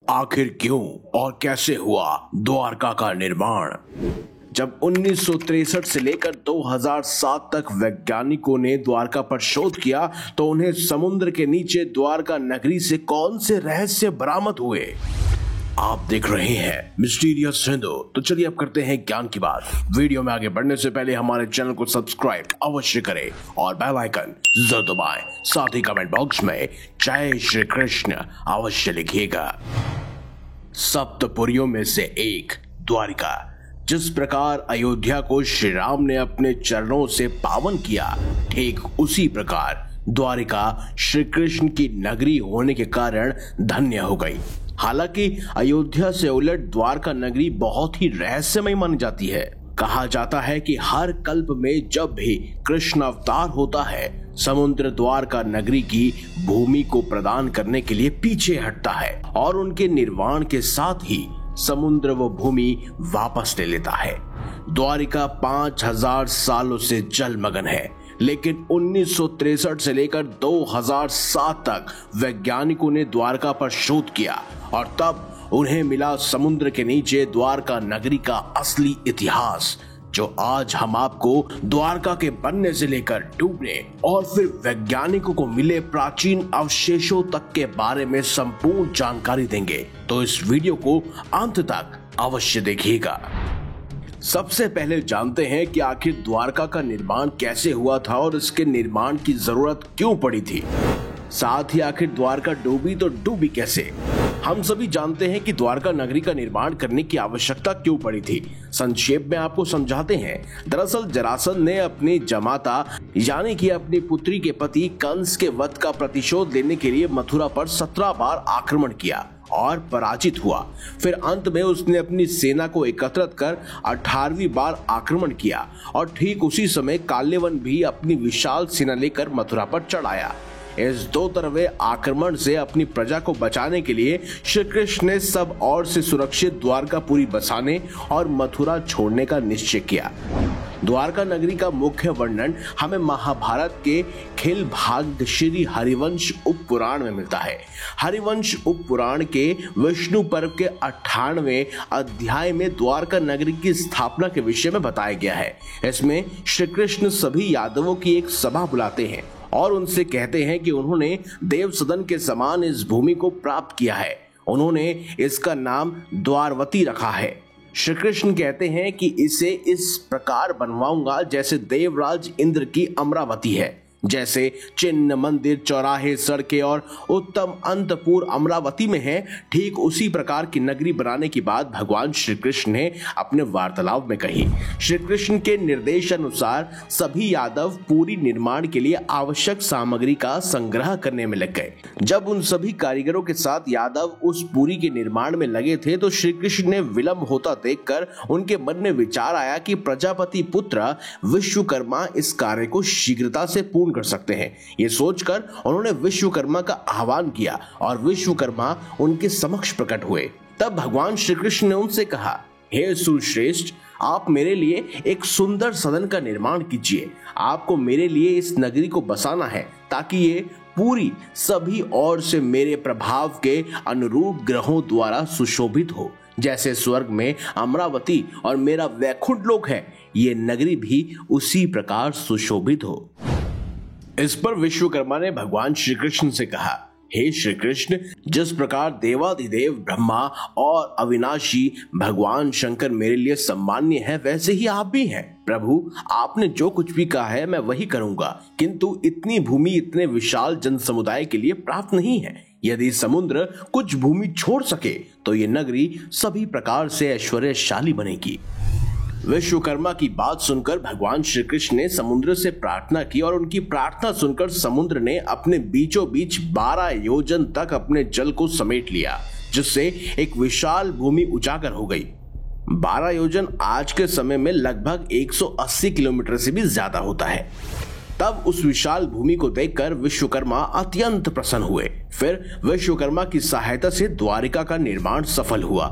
आखिर क्यों और कैसे हुआ द्वारका का निर्माण। जब 1963 से लेकर 2007 तक वैज्ञानिकों ने द्वारका पर शोध किया तो उन्हें समुद्र के नीचे द्वारका नगरी से कौन से रहस्य बरामद हुए। आप देख रहे हैं मिस्टीरियस हिंदू। तो चलिए अब करते हैं ज्ञान की बात। वीडियो में आगे बढ़ने से पहले हमारे चैनल को सब्सक्राइब अवश्य करें और बेल आइकन जरूर दबाएं। साथ ही कमेंट बॉक्स में जय श्री कृष्ण अवश्य लिखिएगा। सप्तपुरियों में से एक द्वारिका। जिस प्रकार अयोध्या को श्री राम ने अपने चरणों से पावन किया, ठीक उसी प्रकार द्वारिका श्री कृष्ण की नगरी होने के कारण धन्य हो गई। हालांकि अयोध्या से उलट द्वारका नगरी बहुत ही रहस्यमय मानी जाती है। कहा जाता है कि हर कल्प में जब भी कृष्ण अवतार होता है, समुद्र द्वारका नगरी की भूमि को प्रदान करने के लिए पीछे हटता है और उनके निर्माण के साथ ही समुद्र वो भूमि वापस ले लेता है। द्वारिका 5000 सालों से जलमग्न है, लेकिन 1963 से लेकर 2007 तक वैज्ञानिकों ने द्वारका पर शोध किया और तब उन्हें मिला समुद्र के नीचे द्वारका नगरी का असली इतिहास, जो आज हम आपको द्वारका के बनने से लेकर डूबने और फिर वैज्ञानिकों को मिले प्राचीन अवशेषों तक के बारे में संपूर्ण जानकारी देंगे। तो इस वीडियो को अंत तक अवश्य देखिएगा। सबसे पहले जानते हैं कि आखिर द्वारका का निर्माण कैसे हुआ था और इसके निर्माण की जरूरत क्यों पड़ी थी। साथ ही आखिर द्वारका डूबी तो डूबी कैसे। हम सभी जानते हैं कि द्वारका नगरी का निर्माण करने की आवश्यकता क्यों पड़ी थी। संक्षेप में आपको समझाते हैं। दरअसल जरासंध ने अपनी जमाता यानी कि अपनी पुत्री के पति कंस के वध का प्रतिशोध लेने के लिए मथुरा पर 17 बार आक्रमण किया और पराजित हुआ। फिर अंत में उसने अपनी सेना को एकत्रित कर 18वीं बार आक्रमण किया और ठीक उसी समय काल्यवन भी अपनी विशाल सेना लेकर मथुरा पर चढ़ आया। इस दो तरफे आक्रमण से अपनी प्रजा को बचाने के लिए श्री कृष्ण ने सब ओर से सुरक्षित द्वारकापुरी बसाने और मथुरा छोड़ने का निश्चय किया। द्वारका नगरी का मुख्य वर्णन हमें महाभारत के खिल भाग श्री हरिवंश उप पुराण में मिलता है। हरिवंश उप पुराण के विष्णु पर्व के 98वें अध्याय में द्वारका नगरी की स्थापना के विषय में बताया गया है। इसमें श्री कृष्ण सभी यादवों की एक सभा बुलाते हैं और उनसे कहते हैं कि उन्होंने देव सदन के समान इस भूमि को प्राप्त किया है। उन्होंने इसका नाम द्वारवती रखा है। श्री कृष्ण कहते हैं कि इसे इस प्रकार बनवाऊंगा जैसे देवराज इंद्र की अमरावती है। जैसे चिन्ह, मंदिर, चौराहे, सड़कें और उत्तम अंतपुर अमरावती में है, ठीक उसी प्रकार की नगरी बनाने की बात भगवान श्री कृष्ण ने अपने वार्तालाप में कही। श्री कृष्ण के निर्देश अनुसार सभी यादव पूरी निर्माण के लिए आवश्यक सामग्री का संग्रह करने में लग गए। जब उन सभी कारीगरों के साथ यादव उस पुरी के निर्माण में लगे थे तो श्री कृष्ण ने विलंब होता देखकर उनके मन में विचार आया कि प्रजापति पुत्र विश्वकर्मा इस कार्य को शीघ्रता से पूर्ण कर सकते हैं। ये सोचकर उन्होंने विश्वकर्मा का आह्वान किया और विश्वकर्मा उनके समक्ष प्रकट हुए। तब भगवान श्री कृष्ण ने उनसे कहा, हे सुरश्रेष्ठ, आप मेरे लिए एक सुंदर सदन का निर्माण कीजिए। आपको मेरे लिए इस नगरी को बसाना है ताकि ये पूरी सभी ओर से मेरे प्रभाव के अनुरूप ग्रहों द्वारा सुशोभित हो। जैसे स्वर्ग में अमरावती और मेरा वैकुंठ लोक है, ये नगरी भी उसी प्रकार सुशोभित हो। इस पर विश्वकर्मा ने भगवान श्री कृष्ण से कहा, हे श्री कृष्ण, जिस प्रकार देवाधिदेव ब्रह्मा और अविनाशी भगवान शंकर मेरे लिए सम्मान्य है, वैसे ही आप भी हैं। प्रभु, आपने जो कुछ भी कहा है मैं वही करूंगा, किंतु इतनी भूमि इतने विशाल जन समुदाय के लिए प्राप्त नहीं है। यदि समुद्र कुछ भूमि छोड़ सके तो ये नगरी सभी प्रकार से ऐश्वर्यशाली बनेगी। विश्वकर्मा की बात सुनकर भगवान श्री कृष्ण ने समुद्र से प्रार्थना की और उनकी प्रार्थना सुनकर समुद्र ने अपने बीचों बीच 12 योजन तक अपने जल को समेट लिया, जिससे एक विशाल भूमि उजागर हो गई। 12 योजन आज के समय में लगभग 180 किलोमीटर से भी ज्यादा होता है। तब उस विशाल भूमि को देखकर विश्वकर्मा अत्यंत प्रसन्न हुए। फिर विश्वकर्मा की सहायता से द्वारिका का निर्माण सफल हुआ।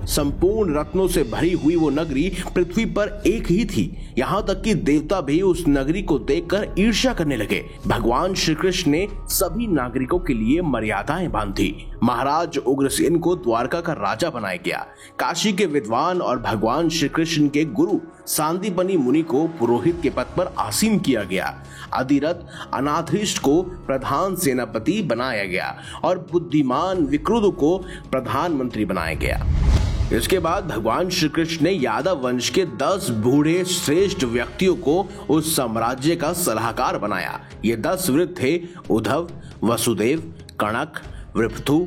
संपूर्ण रत्नों से भरी हुई वो नगरी पृथ्वी पर एक ही थी। यहाँ तक कि देवता भी उस नगरी को देखकर ईर्ष्या करने लगे। भगवान श्री कृष्ण ने सभी नागरिकों के लिए मर्यादाएं बांधी। महाराज उग्रसेन को द्वारका का राजा बनाया गया। काशी के विद्वान और भगवान श्री कृष्ण के गुरु सांदीपनी मुनि को पुरोहित के पद पर आसीन किया गया। अधिरथ अनाथृष्ट को प्रधान सेनापति बनाया गया और बुद्धिमान विक्रुद को प्रधानमंत्री बनाया गया। इसके बाद भगवान श्री कृष्ण ने यादव वंश के 10 बूढ़े श्रेष्ठ व्यक्तियों को उस साम्राज्य का सलाहकार बनाया। ये 10 वृद्ध थे: उद्धव, वसुदेव, कणक, वृपथु,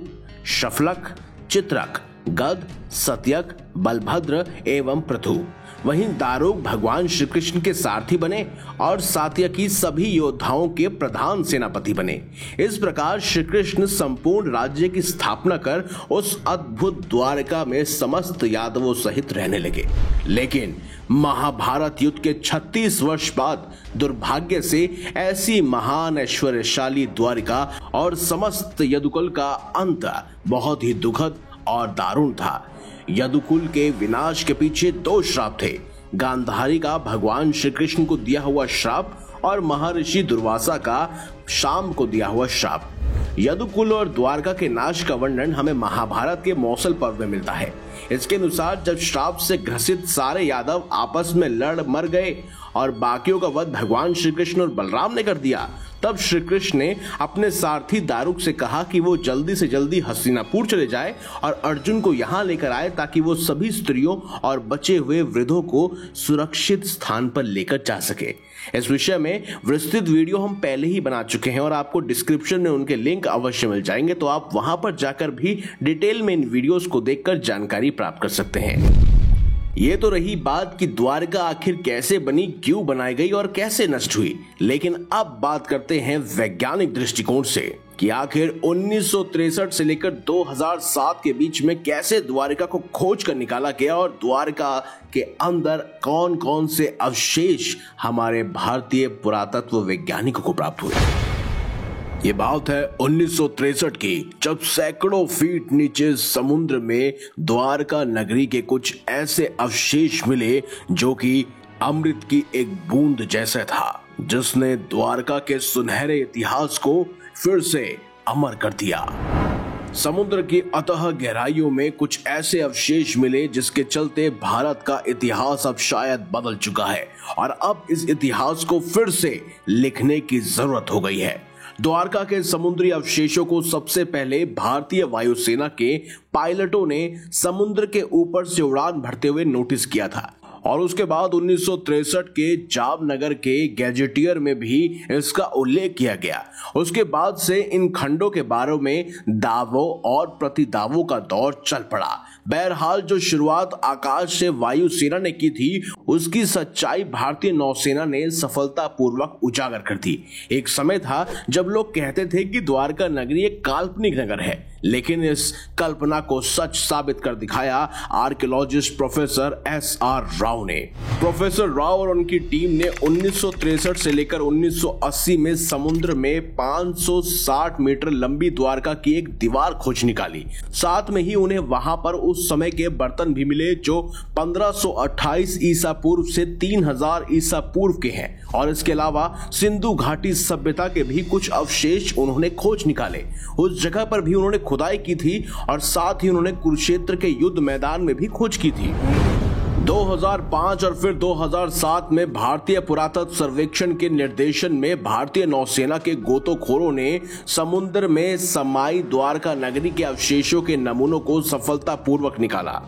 शफलक, चित्रक, गद, सत्यक, बलभद्र एवं पृथु। वहीं दारुक भगवान श्री कृष्ण के सारथी बने और सात्यकी सभी योद्धाओं के प्रधान सेनापति बने। इस प्रकार श्री कृष्ण संपूर्ण राज्य की स्थापना कर उस अद्भुत द्वारका में समस्त यादवों सहित रहने लगे। लेकिन महाभारत युद्ध के 36 वर्ष बाद दुर्भाग्य से ऐसी महान ऐश्वर्यशाली द्वारिका और समस्त यदुकुल का अंत बहुत ही दुखद और दारुण था। यदुकुल के विनाश के पीछे 2 श्राप थे: गांधारी का भगवान श्री कृष्ण को दिया हुआ श्राप और महर्षि दुर्वासा का शाम को दिया हुआ श्राप। यदुकुल और द्वारका के नाश का वर्णन हमें महाभारत के मौसल पर्व में मिलता है। इसके अनुसार जब श्राप से ग्रसित सारे यादव आपस में लड़ मर गए और बाकियों का वध भगवान श्री कृष्ण और बलराम ने कर दिया, तब श्री कृष्ण ने अपने सारथी दारुक से कहा कि वो जल्दी से जल्दी हस्तिनापुर चले जाए और अर्जुन को यहाँ लेकर आए ताकि वो सभी स्त्रियों और बचे हुए वृद्धों को सुरक्षित स्थान पर लेकर जा सके। इस विषय में विस्तृत वीडियो हम पहले ही बना चुके हैं और आपको डिस्क्रिप्शन में उनके लिंक अवश्य मिल जाएंगे, तो आप वहां पर जाकर भी डिटेल में इन वीडियोस को देखकर जानकारी प्राप्त कर सकते हैं। ये तो रही बात कि द्वारका आखिर कैसे बनी, क्यों बनाई गई और कैसे नष्ट हुई। लेकिन अब बात करते हैं वैज्ञानिक दृष्टिकोण से कि आखिर 1963 से लेकर 2007 के बीच में कैसे द्वारका को खोज कर निकाला गया और द्वारका के अंदर कौन कौन से अवशेष हमारे भारतीय पुरातत्व वैज्ञानिकों को प्राप्त हुए। ये बात है 1963 की, जब सैकड़ों फीट नीचे समुद्र में द्वारका नगरी के कुछ ऐसे अवशेष मिले जो कि अमृत की एक बूंद जैसा था, जिसने द्वारका के सुनहरे इतिहास को फिर से अमर कर दिया। समुद्र की अतः गहराइयों में कुछ ऐसे अवशेष मिले जिसके चलते भारत का इतिहास अब शायद बदल चुका है और अब इस इतिहास को फिर से लिखने की जरूरत हो गई है। द्वारका के समुद्री अवशेषों को सबसे पहले भारतीय वायुसेना के पायलटों ने समुद्र के ऊपर से उड़ान भरते हुए नोटिस किया था और उसके बाद 1963 के जामनगर के गैजेटियर में भी इसका उल्लेख किया गया। उसके बाद से इन खंडों के बारे में दावों और प्रतिदावों का दौर चल पड़ा। बहरहाल जो शुरुआत आकाश से वायुसेना ने की थी, उसकी सच्चाई भारतीय नौसेना ने सफलतापूर्वक उजागर कर दी। एक समय था जब लोग कहते थे कि द्वारका नगरी एक काल्पनिक नगर है, लेकिन इस कल्पना को सच साबित कर दिखाया आर्कियोलॉजिस्ट प्रोफेसर SR राव ने। प्रोफेसर राव और उनकी टीम ने 1963 से लेकर 1980 में समुद्र में 560 मीटर लंबी द्वारका की एक दीवार खोज निकाली। साथ में ही उन्हें वहां पर उस समय के बर्तन भी मिले जो 1528 ईसा पूर्व से 3000 ईसा पूर्व के हैं और इसके अलावा सिंधु घाटी सभ्यता के भी कुछ अवशेष उन्होंने खोज निकाले। उस जगह पर भी उन्होंने खुदाई की थी और साथ ही उन्होंने कुरुक्षेत्र के युद्ध मैदान में भी खोज की थी। 2005 और फिर 2007 में भारतीय पुरातत्व सर्वेक्षण के निर्देशन में भारतीय नौसेना के गोताखोरों ने समुद्र में समाई द्वारका नगरी के अवशेषों के नमूनों को सफलतापूर्वक निकाला।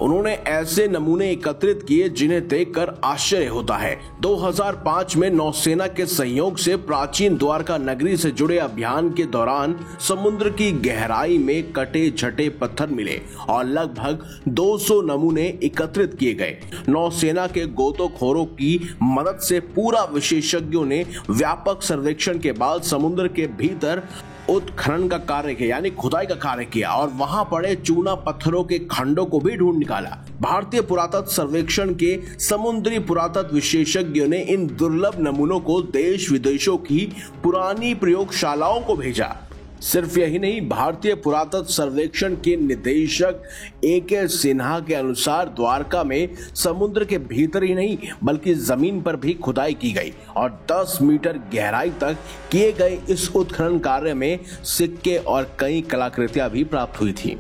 उन्होंने ऐसे नमूने एकत्रित किए जिन्हें देखकर आश्चर्य होता है। 2005 में नौसेना के सहयोग से प्राचीन द्वारका नगरी से जुड़े अभियान के दौरान समुद्र की गहराई में कटे छटे पत्थर मिले और लगभग 200 नमूने एकत्रित किए गए। नौसेना के गोताखोरों की मदद से पूरा विशेषज्ञों ने व्यापक सर्वेक्षण के बाद समुद्र के भीतर उत्खनन का कार्य किया, यानी खुदाई का कार्य किया और वहां पड़े चूना पत्थरों के खंडों को भी ढूंढ निकाला। भारतीय पुरातत्व सर्वेक्षण के समुद्री पुरातत्व विशेषज्ञों ने इन दुर्लभ नमूनों को देश विदेशों की पुरानी प्रयोगशालाओं को भेजा। सिर्फ यही नहीं, भारतीय पुरातत्व सर्वेक्षण के निदेशक A.K. सिन्हा के अनुसार द्वारका में समुद्र के भीतर ही नहीं बल्कि जमीन पर भी खुदाई की गई और 10 मीटर गहराई तक किए गए इस उत्खनन कार्य में सिक्के और कई कलाकृतियां भी प्राप्त हुई थी।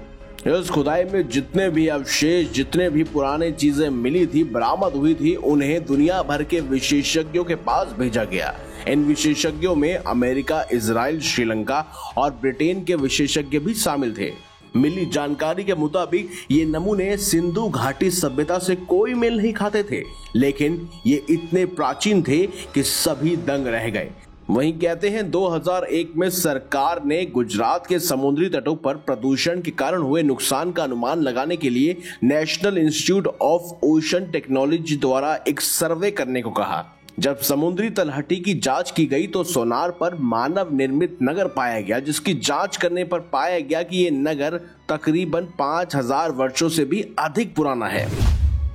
इस खुदाई में जितने भी अवशेष, जितने भी पुराने चीजें मिली थी, बरामद हुई थी, उन्हें दुनिया भर के विशेषज्ञों के पास भेजा गया। इन विशेषज्ञों में अमेरिका, इजराइल, श्रीलंका और ब्रिटेन के विशेषज्ञ भी शामिल थे। मिली जानकारी के मुताबिक ये नमूने सिंधु घाटी सभ्यता से कोई मेल नहीं खाते थे, लेकिन ये इतने प्राचीन थे कि सभी दंग रह गए। वहीं कहते हैं 2001 में सरकार ने गुजरात के समुद्री तटों पर प्रदूषण के कारण हुए नुकसान का अनुमान लगाने के लिए national institute of ocean technology द्वारा एक सर्वे करने को कहा। जब समुद्री तलहटी की जांच की गई तो सोनार पर मानव निर्मित नगर पाया गया, जिसकी जांच करने पर पाया गया कि ये नगर तकरीबन 5000 वर्षों से भी अधिक पुराना है।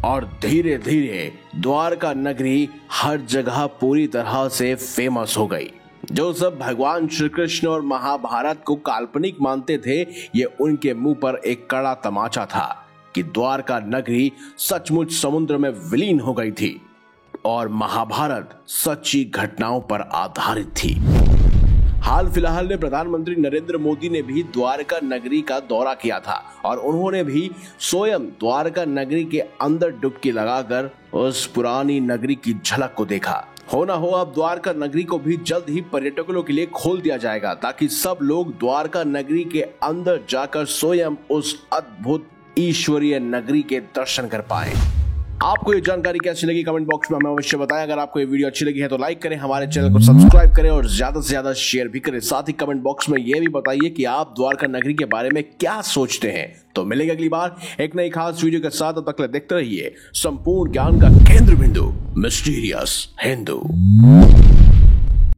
और धीरे धीरे द्वारका नगरी हर जगह पूरी तरह से फेमस हो गई। जो सब भगवान श्री कृष्ण और महाभारत को काल्पनिक मानते थे, ये उनके मुंह पर एक कड़ा तमाचा था कि द्वारका नगरी सचमुच समुद्र में विलीन हो गई थी और महाभारत सच्ची घटनाओं पर आधारित थी। हाल फिलहाल में प्रधानमंत्री नरेंद्र मोदी ने भी द्वारका नगरी का दौरा किया था और उन्होंने भी स्वयं द्वारका नगरी के अंदर डुबकी लगाकर उस पुरानी नगरी की झलक को देखा। होना हो अब द्वारका नगरी को भी जल्द ही पर्यटकों के लिए खोल दिया जाएगा, ताकि सब लोग द्वारका नगरी के अंदर जाकर स्वयं उस अद्भुत ईश्वरीय नगरी के दर्शन कर पाए। आपको ये जानकारी कैसी लगी कमेंट बॉक्स में हमें अवश्य बताएं। अगर आपको ये वीडियो अच्छी लगी है तो लाइक करें, हमारे चैनल को सब्सक्राइब करें और ज्यादा से ज्यादा शेयर भी करें। साथ ही कमेंट बॉक्स में ये भी बताइए कि आप द्वारका नगरी के बारे में क्या सोचते हैं। तो मिलेंगे अगली बार एक नई खास वीडियो के साथ। तब तक देखते रहिए संपूर्ण ज्ञान का केंद्र बिंदु मिस्टीरियस हिंदू।